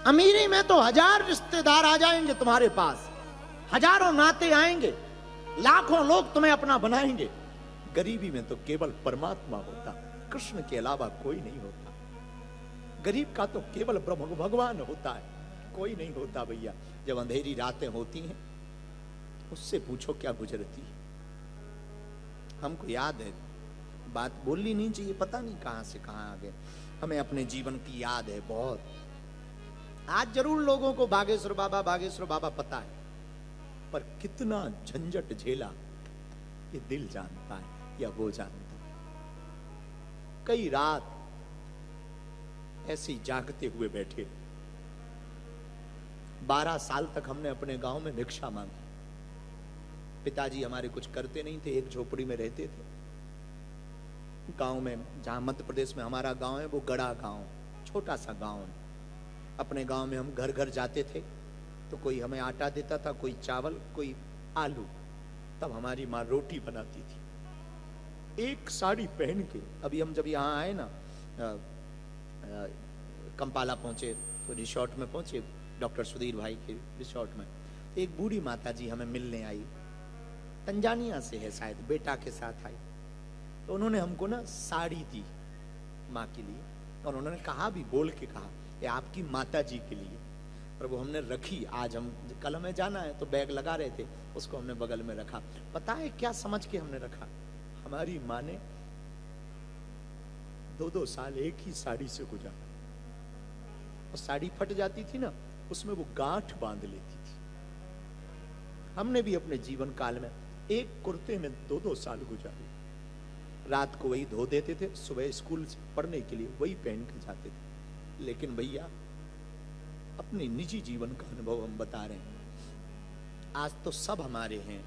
अमीरी में तो 1000 रिश्तेदार आ जाएंगे तुम्हारे पास, हजारों नाते आएंगे, लाखों लोग तुम्हें अपना बनाएंगे। गरीबी में तो केवल परमात्मा होता, कृष्ण के अलावा कोई नहीं होता। गरीब का तो केवल ब्रह्म भगवान होता है, कोई नहीं होता भैया। जब अंधेरी रातें होती हैं, उससे पूछो क्या गुजरती है। हमको याद है, बात बोलनी नहीं चाहिए, पता नहीं कहां से कहां आ गए, हमें अपने जीवन की याद है बहुत। आज जरूर लोगों को बागेश्वर बाबा पता है, पर कितना झंझट झेला ये दिल जानता है या वो जानता है। कई रात ऐसे ही जागते हुए बैठे, 12 साल तक हमने अपने गांव में भिक्षा मांगी। पिताजी हमारे कुछ करते नहीं थे, एक झोपड़ी में रहते थे गांव में। जहां मध्य प्रदेश में हमारा गांव है वो गड़ा गांव, छोटा सा गांव है। अपने गांव में हम घर घर जाते थे तो कोई हमें आटा देता था, कोई चावल, कोई आलू। तब हमारी माँ रोटी बनाती थी। एक साड़ी पहन के, अभी हम जब यहाँ आए ना, कंपाला पहुंचे तो रिसोर्ट में पहुंचे, डॉक्टर सुधीर भाई के रिसोर्ट में, तो एक बूढ़ी माता जी हमें मिलने आई, तंजानिया से है शायद, बेटा के साथ आई। तो उन्होंने हमको ना साड़ी दी माँ के लिए, और उन्होंने कहा भी, बोल के कहा, ये आपकी माता जी के लिए। और वो हमने रखी। आज हम, कल हमें जाना है तो बैग लगा रहे थे, उसको हमने बगल में रखा। पता है क्या समझ के हमने रखा? हमारी माँ ने 2-2 साल एक ही साड़ी से गुजारा, और साड़ी फट जाती थी ना, उसमें वो गांठ बांध लेती थी। हमने भी अपने जीवन काल में एक कुर्ते में 2-2 साल गुजारे। रात को वही धो देते थे, सुबह स्कूल पढ़ने के लिए वही पहन के जाते थे। लेकिन भैया, अपने निजी जीवन का अनुभव हम बता रहे हैं। आज तो सब हमारे हैं,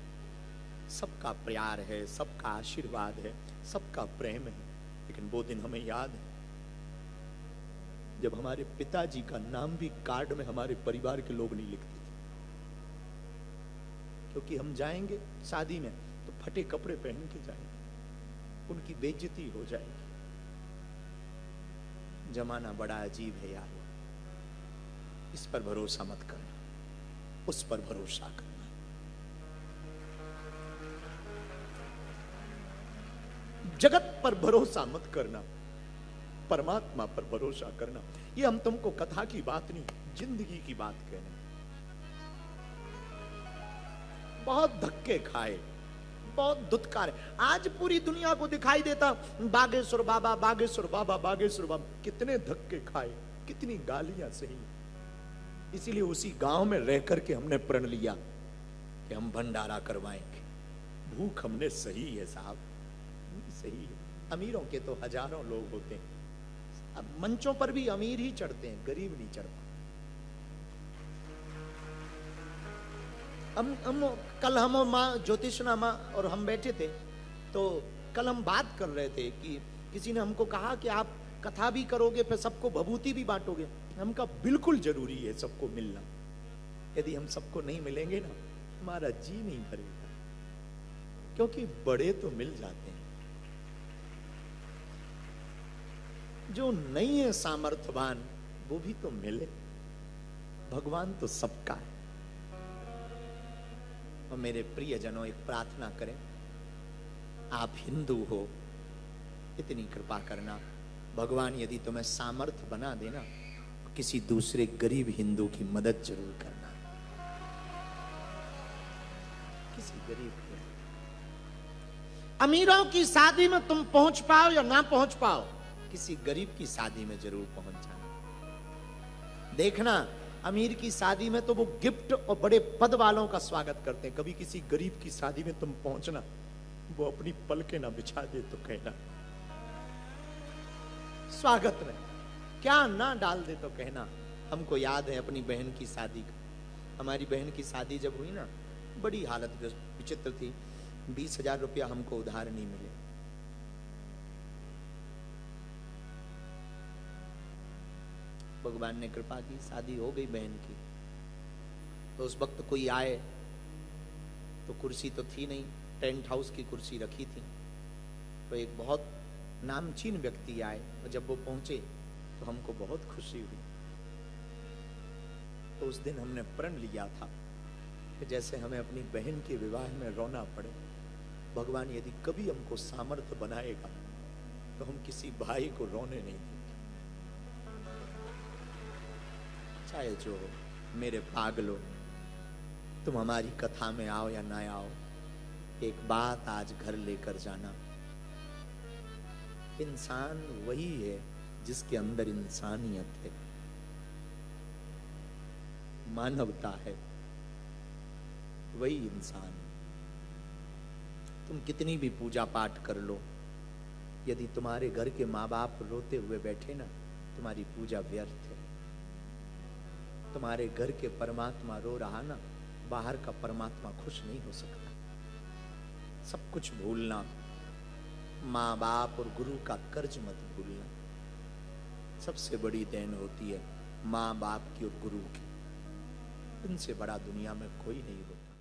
सबका प्यार है, सबका आशीर्वाद है, सबका प्रेम है। लेकिन वो दिन हमें याद है जब हमारे पिताजी का नाम भी कार्ड में हमारे परिवार के लोग नहीं लिखते थे, क्योंकि हम जाएंगे शादी में तो फटे कपड़े पहन के जाएंगे, उनकी बेइज्जती हो जाएगी। जमाना बड़ा अजीब है यार। इस पर भरोसा मत करना, उस पर भरोसा करना। जगत पर भरोसा मत करना, परमात्मा पर भरोसा करना। ये हम तुमको कथा की बात नहीं, जिंदगी की बात कह रहे हैं। बहुत धक्के खाए, बहुत दुत्कार है। आज पूरी दुनिया को दिखाई देता बागेश्वर बाबा, बागेश्वर बाबा, बागेश्वर बाबा। कितने धक्के खाए, कितनी गालियां सही। इसीलिए उसी गांव में रह करके हमने प्रण लिया कि हम भंडारा करवाएंगे। भूख हमने सही है साहब, सही है। अमीरों के तो हजारों लोग होते हैं, अब मंचों पर भी अमीर ही चढ़ते हैं, गरीब नहीं चढ़ता। कल हम माँ ज्योतिषना माँ और हम बैठे थे, तो कल हम बात कर रहे थे कि किसी ने हमको कहा कि आप कथा भी करोगे, फिर सबको भभूति भी बांटोगे। हम कहा बिल्कुल जरूरी है सबको मिलना। यदि हम सबको नहीं मिलेंगे ना, हमारा जी नहीं भरेगा, क्योंकि बड़े तो मिल जाते हैं, जो नहीं है सामर्थ्यवान वो भी तो मिले। भगवान तो सबका है। और मेरे प्रियजनों, एक प्रार्थना करें, आप हिंदू हो, इतनी कृपा करना, भगवान यदि तुम्हें सामर्थ्य बना देना, किसी दूसरे गरीब हिंदू की मदद जरूर करना। किसी गरीब की। अमीरों की शादी में तुम पहुंच पाओ या ना पहुंच पाओ, किसी गरीब की शादी में जरूर पहुंच जाना। देखना, अमीर की शादी में तो वो गिफ्ट और बड़े पद वालों का स्वागत करते हैं। कभी किसी गरीब की शादी में तुम पहुंचना, वो अपनी पलकें ना बिछा दे तो कहना, स्वागत में क्या ना डाल दे तो कहना। हमको याद है अपनी बहन की शादी का। हमारी बहन की शादी जब हुई ना, बड़ी हालत विचित्र थी। 20,000 रुपया हमको उधार नहीं मिले। भगवान ने कृपा की, शादी हो गई बहन की। तो उस वक्त कोई आए तो कुर्सी तो थी नहीं, टेंट हाउस की कुर्सी रखी थी। तो एक बहुत नामचीन व्यक्ति आए, और जब वो पहुंचे तो हमको बहुत खुशी हुई। तो उस दिन हमने प्रण लिया था कि जैसे हमें अपनी बहन के विवाह में रोना पड़े, भगवान यदि कभी हमको सामर्थ्य बनाएगा तो हम किसी भाई को रोने नहीं देंगे। चाहे जो हो, मेरे पागलो, तुम हमारी कथा में आओ या ना आओ, एक बात आज घर लेकर जाना, इंसान वही है जिसके अंदर इंसानियत है, मानवता है, वही इंसान। तुम कितनी भी पूजा पाठ कर लो, यदि तुम्हारे घर के माँ बाप रोते हुए बैठे ना, तुम्हारी पूजा व्यर्थ है। तुम्हारे घर के परमात्मा रो रहा ना, बाहर का परमात्मा खुश नहीं हो सकता। सब कुछ भूलना, माँ बाप और गुरु का कर्ज मत भूलना। सबसे बड़ी देन होती है माँ बाप की और गुरु की, इनसे बड़ा दुनिया में कोई नहीं होता।